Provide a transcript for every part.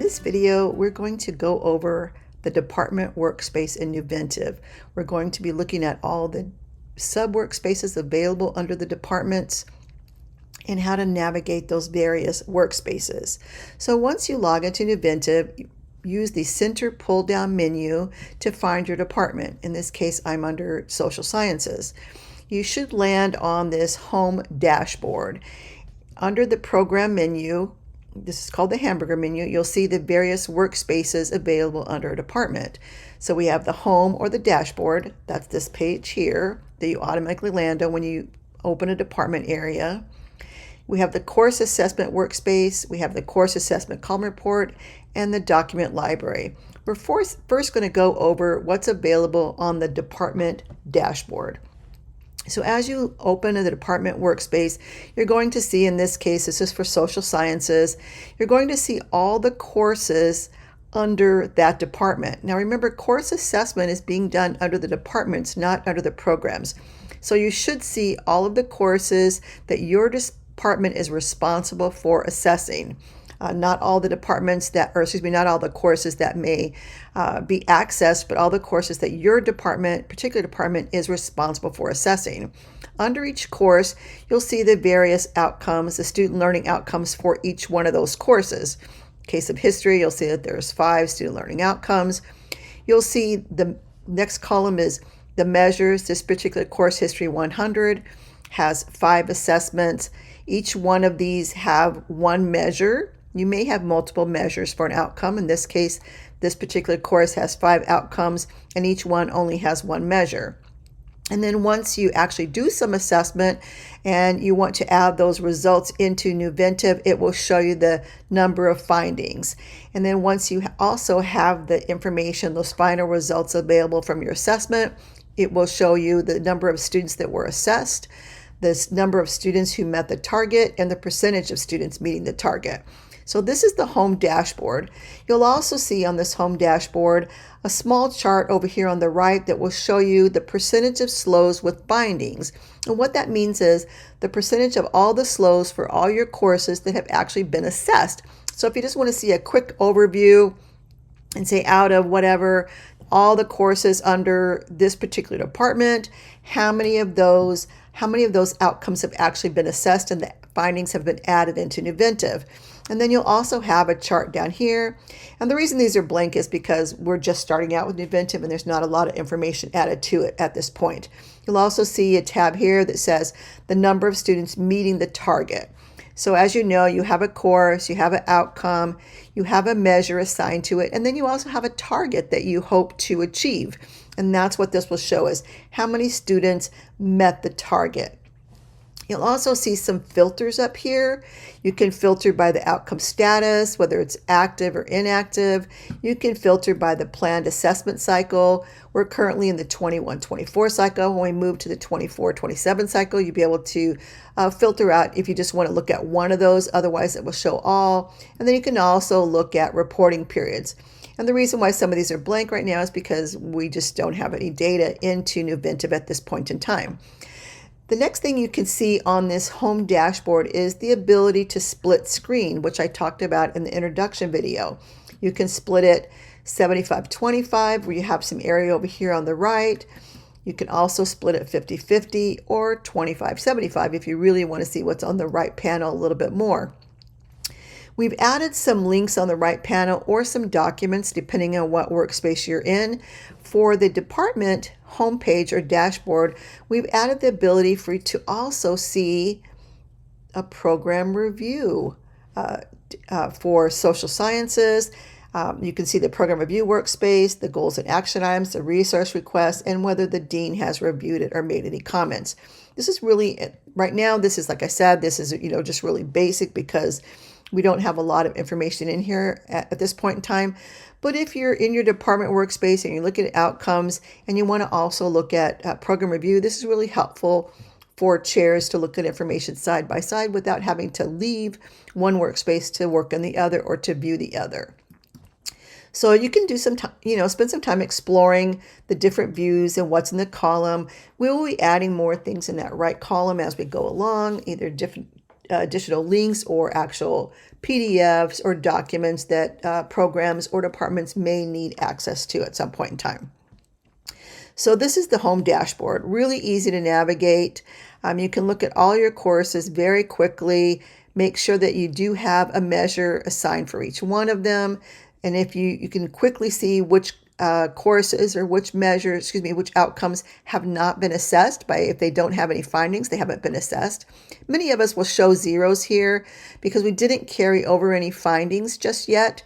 this video, we're going to go over the department workspace in Nuventive. We're going to be looking at all the sub-workspaces available under the departments and how to navigate those various workspaces. So once you log into Nuventive, use the center pull-down menu to find your department. In this case, I'm under Social Sciences. You should land on this home dashboard. Under the program menu, this is called the hamburger menu, you'll see the various workspaces available under a department. So we have the home or the dashboard, that's this page here that you automatically land on when you open a department area. We have the course assessment workspace, we have the course assessment column report, and the document library. We're first going to go over what's available on the department dashboard. So as you open the department workspace, you're going to see, in this case, this is for social sciences, you're going to see all the courses under that department. Now remember, course assessment is being done under the departments, not under the programs. So you should see all of the courses that your department is responsible for assessing. Not all the departments that, or excuse me, not all the courses that may be accessed, but all the courses that your department, particular department, is responsible for assessing. Under each course, you'll see the various outcomes, the student learning outcomes for each one of those courses. In case of history, you'll see that there's 5 student learning outcomes. You'll see the next column is the measures. This particular course, History 100, has 5 assessments. Each one of these have one measure. You may have multiple measures for an outcome. In this case, this particular course has 5 outcomes, and each one only has one measure. And then once you actually do some assessment and you want to add those results into Nuventive, it will show you the number of findings. And then once you also have the information, those final results available from your assessment, it will show you the number of students that were assessed, the number of students who met the target, and the percentage of students meeting the target. So this is the home dashboard. You'll also see on this home dashboard a small chart over here on the right that will show you the percentage of SLOs with findings. And what that means is the percentage of all the SLOs for all your courses that have actually been assessed. So if you just want to see a quick overview and say out of whatever, all the courses under this particular department, how many of those outcomes have actually been assessed and the findings have been added into Nuventive. And then you'll also have a chart down here. And the reason these are blank is because we're just starting out with Nuventive and there's not a lot of information added to it at this point. You'll also see a tab here that says the number of students meeting the target. So as you know, you have a course, you have an outcome, you have a measure assigned to it, and then you also have a target that you hope to achieve. And that's what this will show us, how many students met the target. You'll also see some filters up here. You can filter by the outcome status, whether it's active or inactive. You can filter by the planned assessment cycle. We're currently in the 21-24 cycle. When we move to the 24-27 cycle, you'll be able to filter out if you just want to look at one of those. Otherwise, it will show all. And then you can also look at reporting periods. And the reason why some of these are blank right now is because we just don't have any data into Nuventive at this point in time. The next thing you can see on this home dashboard is the ability to split screen, which I talked about in the introduction video. You can split it 75-25, where you have some area over here on the right. You can also split it 50-50 or 25-75 if you really want to see what's on the right panel a little bit more. We've added some links on the right panel or some documents depending on what workspace you're in. For the department homepage or dashboard, we've added the ability for you to also see a program review for social sciences. You can see the program review workspace, the goals and action items, the resource requests, and whether the dean has reviewed it or made any comments. This is really, right now, this is, like I said, this is, just really basic because we don't have a lot of information in here at this point in time. But if you're in your department workspace and you're looking at outcomes and you want to also look at program review, this is really helpful for chairs to look at information side by side without having to leave one workspace to work on the other or to view the other. So you can do some time, spend some time exploring the different views and what's in the column. We will be adding more things in that right column as we go along, either different additional links or actual PDFs or documents that programs or departments may need access to at some point in time. So this is the home dashboard, really easy to navigate. You can look at all your courses very quickly, make sure that you do have a measure assigned for each one of them. And if you can quickly see which courses or which measures, which outcomes have not been assessed by, if they don't have any findings, they haven't been assessed. Many of us will show zeros here because we didn't carry over any findings just yet.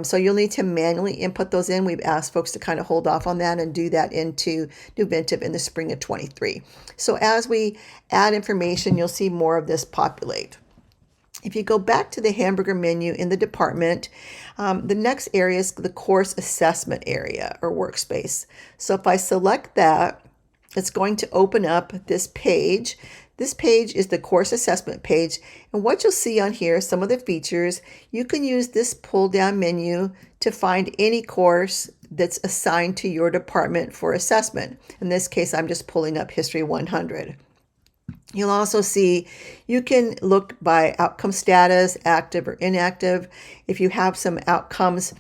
So you'll need to manually input those in. We've asked folks to kind of hold off on that and do that into Nuventive in the spring of 23. So as we add information, you'll see more of this populate. If you go back to the hamburger menu in the department, the next area is the course assessment area or workspace. So if I select that, it's going to open up this page. This page is the course assessment page, and what you'll see on here, some of the features, you can use this pull down menu to find any course that's assigned to your department for assessment. In this case, I'm just pulling up History 100. You'll also see you can look by outcome status, active or inactive. If you have some outcomes,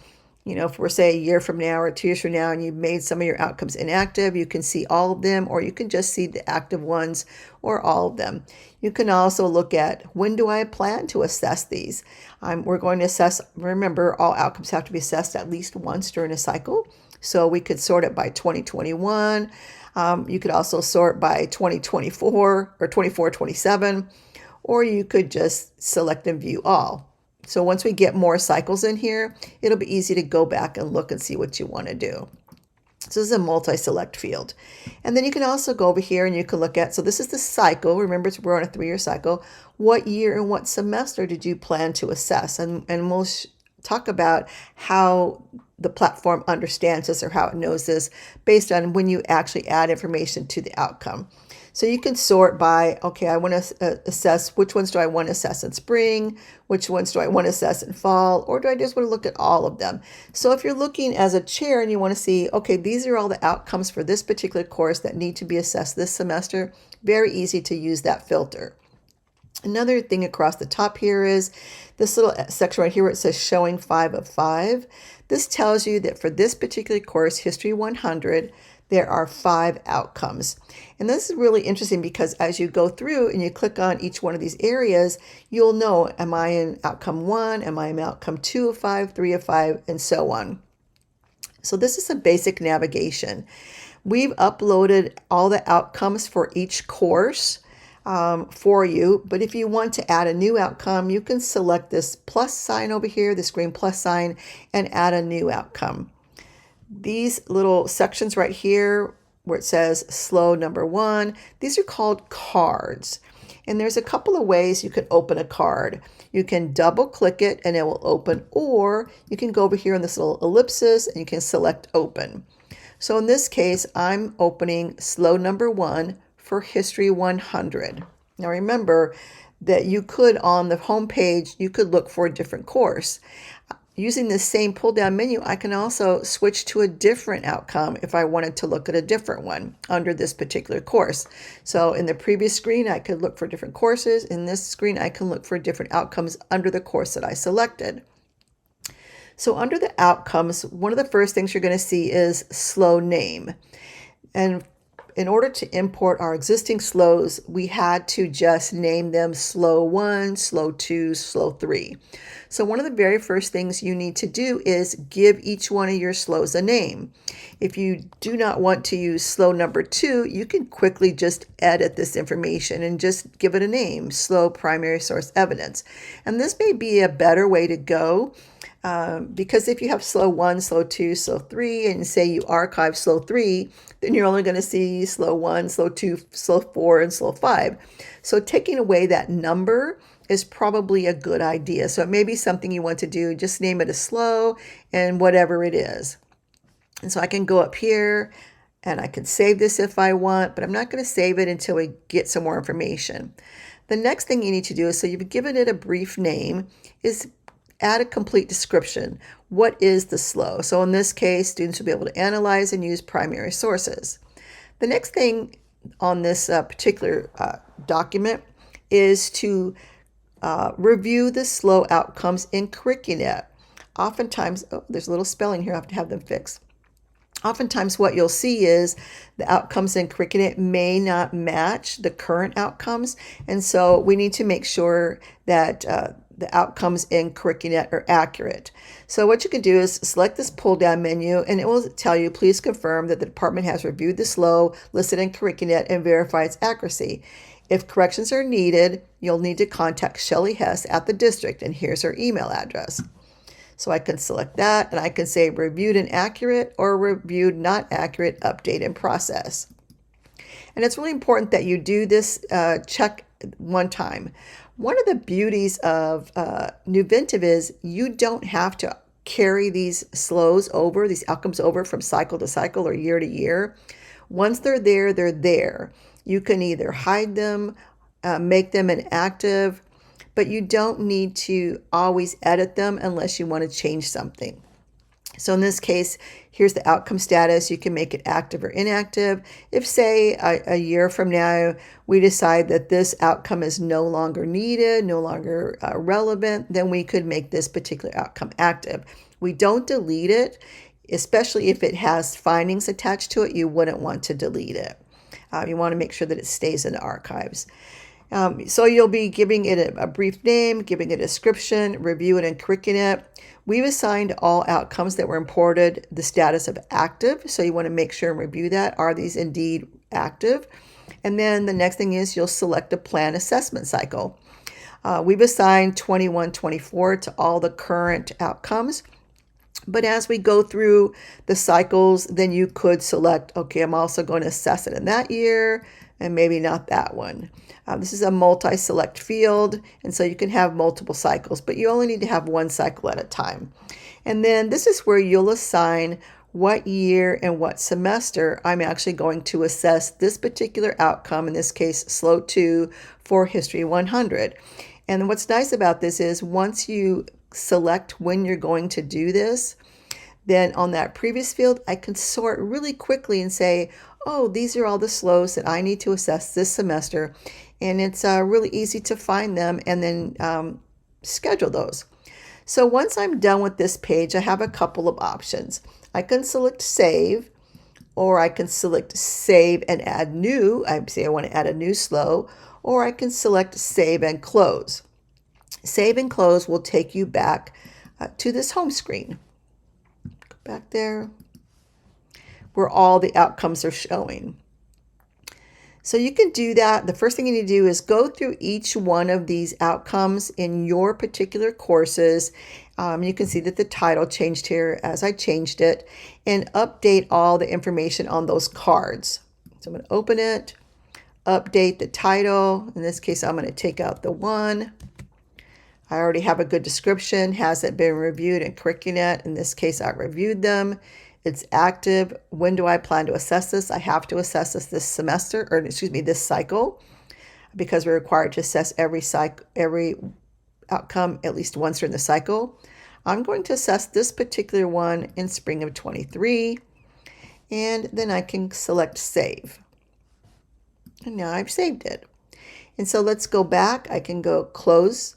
if we're say a year from now or 2 years from now and you've made some of your outcomes inactive, you can see all of them, or you can just see the active ones or all of them. You can also look at when do I plan to assess these. We're going to assess, remember, all outcomes have to be assessed at least once during a cycle. So we could sort it by 2021. You could also sort by 2024 or 24-27, or you could just select and view all. So once we get more cycles in here, it'll be easy to go back and look and see what you want to do. So this is a multi-select field. And then you can also go over here and you can look at, so this is the cycle. Remember, we're on a 3-year cycle. What year and what semester did you plan to assess? And we'll talk about how the platform understands this or how it knows this based on when you actually add information to the outcome. So you can sort by, okay, I want to assess which ones do I want to assess in spring, which ones do I want to assess in fall, or do I just want to look at all of them? So if you're looking as a chair and you want to see, okay, these are all the outcomes for this particular course that need to be assessed this semester, very easy to use that filter. Another thing across the top here is this little section right here where it says showing 5 of 5. This tells you that for this particular course, History 100, there are 5 outcomes. And this is really interesting because as you go through and you click on each one of these areas, you'll know, am I in outcome 1? Am I in outcome 2 of 5, 3 of 5, and so on. So this is a basic navigation. We've uploaded all the outcomes for each course for you, but if you want to add a new outcome, you can select this plus sign over here, this green plus sign, and add a new outcome. These little sections right here where it says slow number 1, these are called cards. And there's a couple of ways you can open a card. You can double click it and it will open, or you can go over here in this little ellipsis and you can select open. So in this case, I'm opening slow number 1 for History 100. Now remember that you could, on the home page, you could look for a different course. Using the same pull down menu, I can also switch to a different outcome if I wanted to look at a different one under this particular course. So in the previous screen, I could look for different courses. In this screen, I can look for different outcomes under the course that I selected. So under the outcomes, one of the first things you're going to see is slow name. And in order to import our existing slows, we had to just name them slow 1, slow 2, slow 3. So one of the very first things you need to do is give each one of your slows a name. If you do not want to use slow number 2, you can quickly just edit this information and just give it a name, slow primary source evidence. And this may be a better way to go because if you have slow 1, slow 2, slow 3, and say you archive slow 3, then you're only going to see slow 1, slow 2, slow 4, and slow 5. So taking away that number is probably a good idea. So it may be something you want to do, just name it a slow and whatever it is. And so I can go up here and I can save this if I want, but I'm not going to save it until we get some more information. The next thing you need to do is, so you've given it a brief name, is add a complete description. What is the slow? So in this case, students will be able to analyze and use primary sources. The next thing on this particular document is to Review the slow outcomes in Curriculum. Oftentimes, oh, there's a little spelling here, I have to have them fixed. Oftentimes what you'll see is the outcomes in curriculum may not match the current outcomes, and so we need to make sure that the outcomes in curriculum are accurate. So what you can do is select this pull down menu, and it will tell you, please confirm that the department has reviewed the SLO listed in curriculum and verify its accuracy. If corrections are needed, you'll need to contact Shelley Hess at the district, and here's her email address. So I can select that, and I can say reviewed and accurate or reviewed not accurate, update and process. And it's really important that you do this check one time. One of the beauties of Nuventive is you don't have to carry these SLOs over, these outcomes over from cycle to cycle or year to year. Once they're there, they're there. You can either hide them, make them inactive, but you don't need to always edit them unless you want to change something. So in this case, here's the outcome status. You can make it active or inactive. If, say, a year from now, we decide that this outcome is no longer needed, no longer relevant, then we could make this particular outcome active. We don't delete it, especially if it has findings attached to it. You wouldn't want to delete it. You want to make sure that it stays in the archives. So you'll be giving it a brief name, giving it a description, review it in curriculum. We've assigned all outcomes that were imported the status of active. So you want to make sure and review that. Are these indeed active? And then the next thing is you'll select a plan assessment cycle. We've assigned 21-24 to all the current outcomes. But as we go through the cycles, then you could select, okay, I'm also going to assess it in that year and maybe not that one. This is a multi-select field, and so you can have multiple cycles, but you only need to have one cycle at a time. And then this is where you'll assign what year and what semester I'm actually going to assess this particular outcome, in this case, SLO 2 for History 100. And what's nice about this is once you select when you're going to do this, then on that previous field, I can sort really quickly and say, oh, these are all the SLOs that I need to assess this semester. And it's really easy to find them and then schedule those. So once I'm done with this page, I have a couple of options. I can select Save, or I can select Save and Add New. I say I want to add a new SLO, or I can select Save and Close. Save and Close will take you back to this home screen. Go back there, where all the outcomes are showing. So you can do that. The first thing you need to do is go through each one of these outcomes in your particular courses. You can see that the title changed here as I changed it, and update all the information on those cards. So I'm going to open it, update the title. In this case, I'm going to take out the 1. I already have a good description. Has it been reviewed in curriculum? In this case, I reviewed them. It's active. When do I plan to assess this? I have to assess this semester, or excuse me, this cycle, because we're required to assess every outcome at least once during the cycle. I'm going to assess this particular one in spring of 23, and then I can select Save. And now I've saved it. And so let's go back. I can go Close,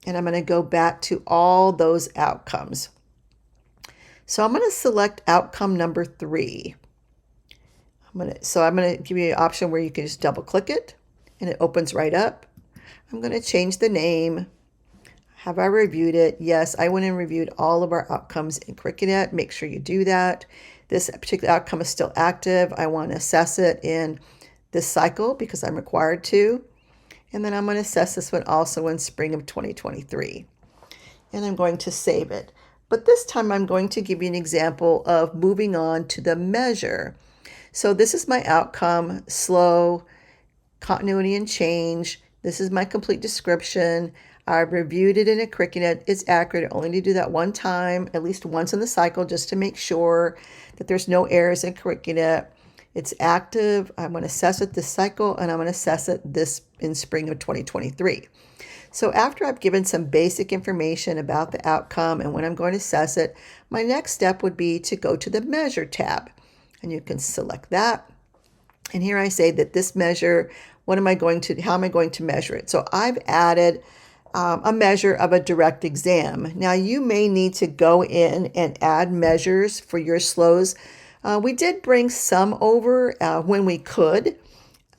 and I'm going to go back to all those outcomes. So I'm going to select outcome number 3. I'm going to give you an option where you can just double click it and it opens right up. I'm going to change the name. Have I reviewed it? Yes, I went and reviewed all of our outcomes in curriculum. Make sure you do that. This particular outcome is still active. I want to assess it in this cycle because I'm required to. And then I'm going to assess this one also in spring of 2023. And I'm going to save it. But this time I'm going to give you an example of moving on to the measure. So this is my outcome, SLO, continuity and change. This is my complete description. I've reviewed it in a curriculum. It's accurate. I only need to do that one time, at least once in the cycle, just to make sure that there's no errors in curriculum. It's active. I'm going to assess it this cycle, and I'm going to assess it this in spring of 2023. So after I've given some basic information about the outcome and when I'm going to assess it, my next step would be to go to the Measure tab. And you can select that. And here I say that this measure how am I going to measure it? So I've added a measure of a direct exam. Now you may need to go in and add measures for your SLOs. We did bring some over when we could,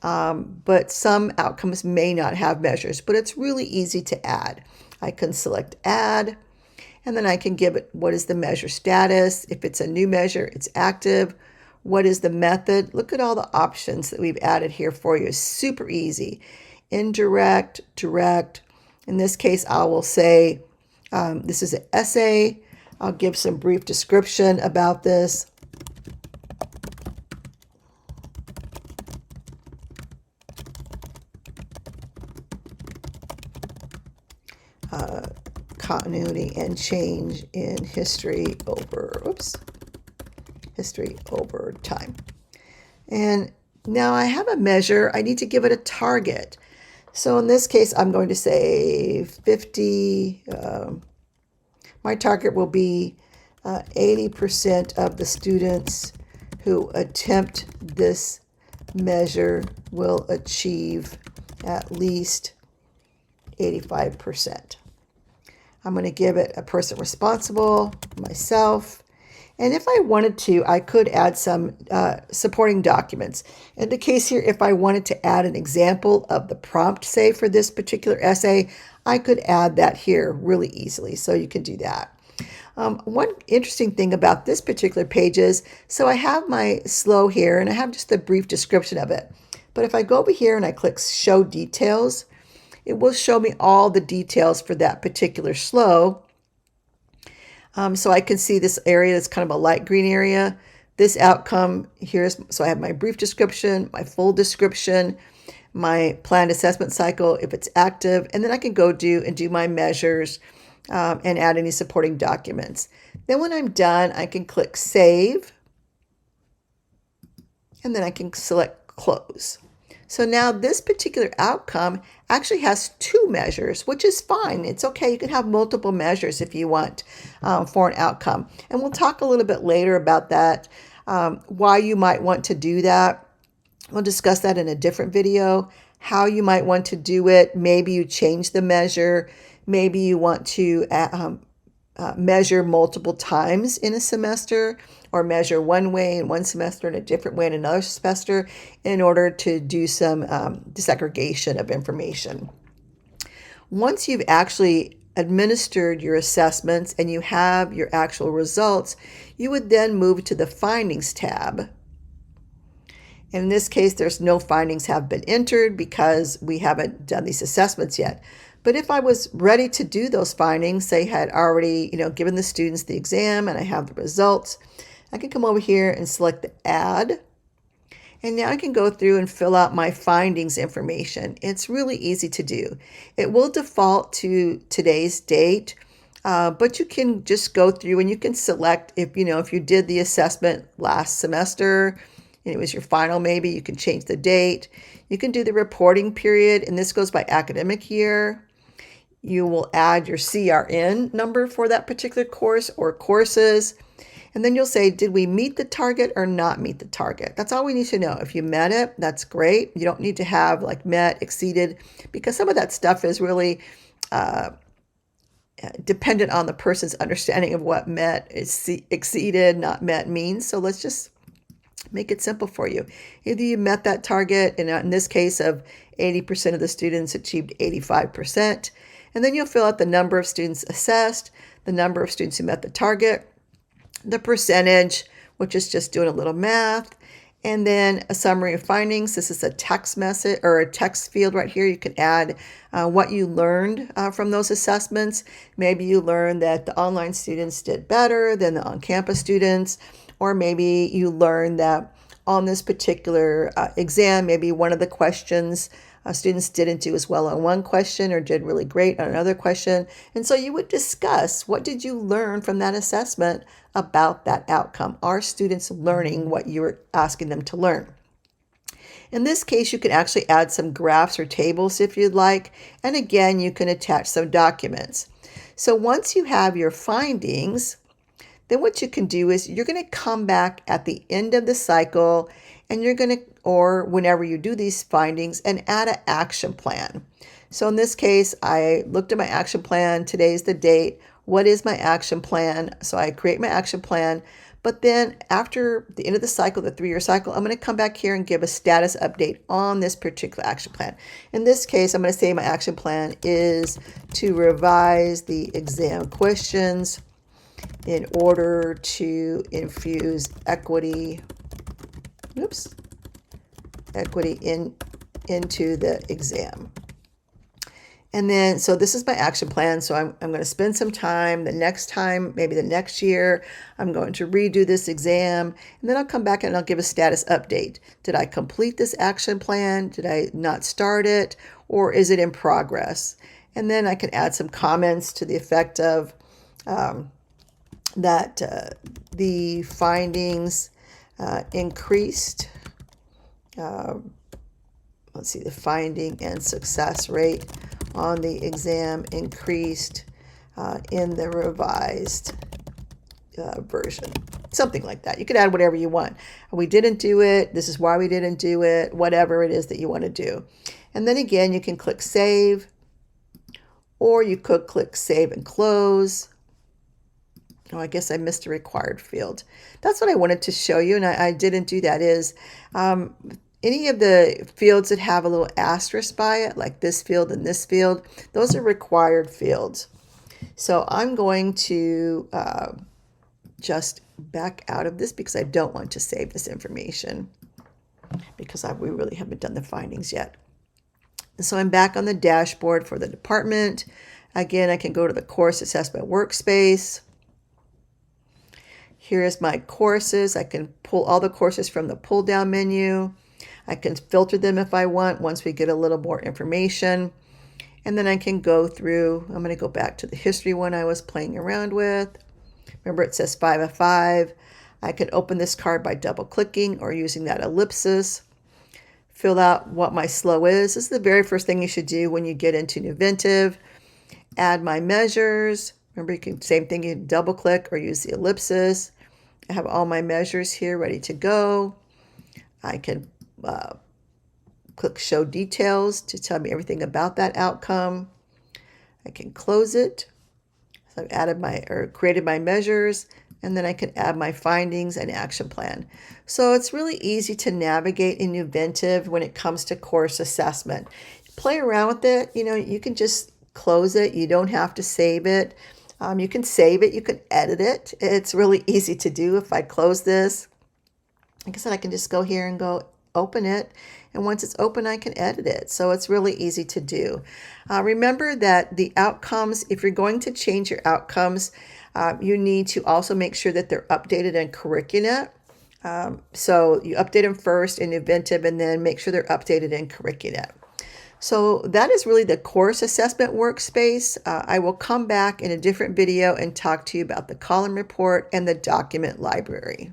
but some outcomes may not have measures, but it's really easy to add. I can select add, and then I can give it what is the measure status. If it's a new measure, it's active. What is the method? Look at all the options that we've added here for you. It's super easy. Indirect, direct. In this case, I will say this is an essay. I'll give some brief description about this. Continuity and change in history over time. And now I have a measure. I need to give it a target. So in this case, I'm going to say 50. My target will be 80% of the students who attempt this measure will achieve at least 85%. I'm going to give it a person responsible, myself. And if I wanted to, I could add some supporting documents. In the case here, if I wanted to add an example of the prompt, say, for this particular essay, I could add that here really easily. So you can do that. One interesting thing about this particular page is, so I have my SLO here, and I have just a brief description of it. But if I go over here and I click Show Details, it will show me all the details for that particular SLO. So I can see this area that's kind of a light green area. This outcome here's, so I have my brief description, my full description, my planned assessment cycle if it's active, and then I can go do my measures and add any supporting documents. Then when I'm done, I can click Save, and then I can select Close. So now this particular outcome actually has 2 measures, which is fine. It's okay. You can have multiple measures if you want for an outcome. And we'll talk a little bit later about that, why you might want to do that. We'll discuss that in a different video, how you might want to do it. Maybe you change the measure. Maybe you want to measure multiple times in a semester, or measure one way in one semester and a different way in another semester in order to do some disaggregation of information. Once you've actually administered your assessments and you have your actual results, you would then move to the Findings tab. In this case, there's no findings have been entered because we haven't done these assessments yet. But if I was ready to do those findings, say had already, given the students the exam and I have the results, I can come over here and select the Add. And now I can go through and fill out my findings information. It's really easy to do. It will default to today's date, but you can just go through and you can select if you did the assessment last semester and it was your final, maybe you can change the date. You can do the reporting period, and this goes by academic year. You will add your CRN number for that particular course or courses. And then you'll say, did we meet the target or not meet the target? That's all we need to know. If you met it, that's great. You don't need to have like met, exceeded, because some of that stuff is really dependent on the person's understanding of what met, exceeded, not met means. So let's just make it simple for you. Either you met that target, and in this case of 80% of the students achieved 85%, and then you'll fill out the number of students assessed, the number of students who met the target, the percentage, which is just doing a little math, and then a summary of findings. This is a text message or a text field right here. You can add what you learned from those assessments. Maybe you learned that the online students did better than the on-campus students, or maybe you learned that on this particular exam, maybe one of the questions students didn't do as well on one question or did really great on another question. And so you would discuss, what did you learn from that assessment about that outcome? Are students learning what you were asking them to learn? In this case, you can actually add some graphs or tables if you'd like. And again, you can attach some documents. So once you have your findings, then what you can do is you're going to come back at the end of the cycle and you're going to or whenever you do these findings, and add an action plan. So in this case, I looked at my action plan. Today's the date. What is my action plan? So I create my action plan. But then after the end of the cycle, the 3-year cycle, I'm going to come back here and give a status update on this particular action plan. In this case, I'm going to say my action plan is to revise the exam questions in order to infuse equity into the exam. And then, so this is my action plan. So I'm going to spend some time. The next time, maybe the next year, I'm going to redo this exam. And then I'll come back and I'll give a status update. Did I complete this action plan? Did I not start it? Or is it in progress? And then I can add some comments to the effect of that the findings increased. Let's see, the finding and success rate on the exam increased in the revised version. Something like that. You could add whatever you want. We didn't do it. This is why we didn't do it. Whatever it is that you want to do. And then again, you can click Save, or you could click Save and Close. Oh, I guess I missed a required field. That's what I wanted to show you, and I didn't do that, is any of the fields that have a little asterisk by it, like this field and this field, those are required fields. So I'm going to just back out of this because I don't want to save this information because we really haven't done the findings yet. So I'm back on the dashboard for the department. Again, I can go to the course assessment workspace. Here's my courses. I can pull all the courses from the pull down menu. I can filter them if I want once we get a little more information. And then I can go through, I'm going to go back to the history one I was playing around with. Remember, it says 5 of 5. I can open this card by double clicking or using that ellipsis. Fill out what my slow is. This is the very first thing you should do when you get into Nuventive. Add my measures. Remember, you can, same thing, you can double click or use the ellipsis. I have all my measures here ready to go. I can click Show Details to tell me everything about that outcome. I can close it. So I've added created my measures, and then I can add my findings and action plan. So it's really easy to navigate in Nuventive when it comes to course assessment. Play around with it. You know, you can just close it. You don't have to save it. You can save it. You can edit it. It's really easy to do. If I close this, like I said, I can just go here and go open it. And once it's open, I can edit it. So it's really easy to do. Remember that the outcomes, if you're going to change your outcomes, you need to also make sure that they're updated in Curricula. So you update them first in Nuventive and then make sure they're updated in Curricula. So that is really the course assessment workspace. I will come back in a different video and talk to you about the column report and the document library.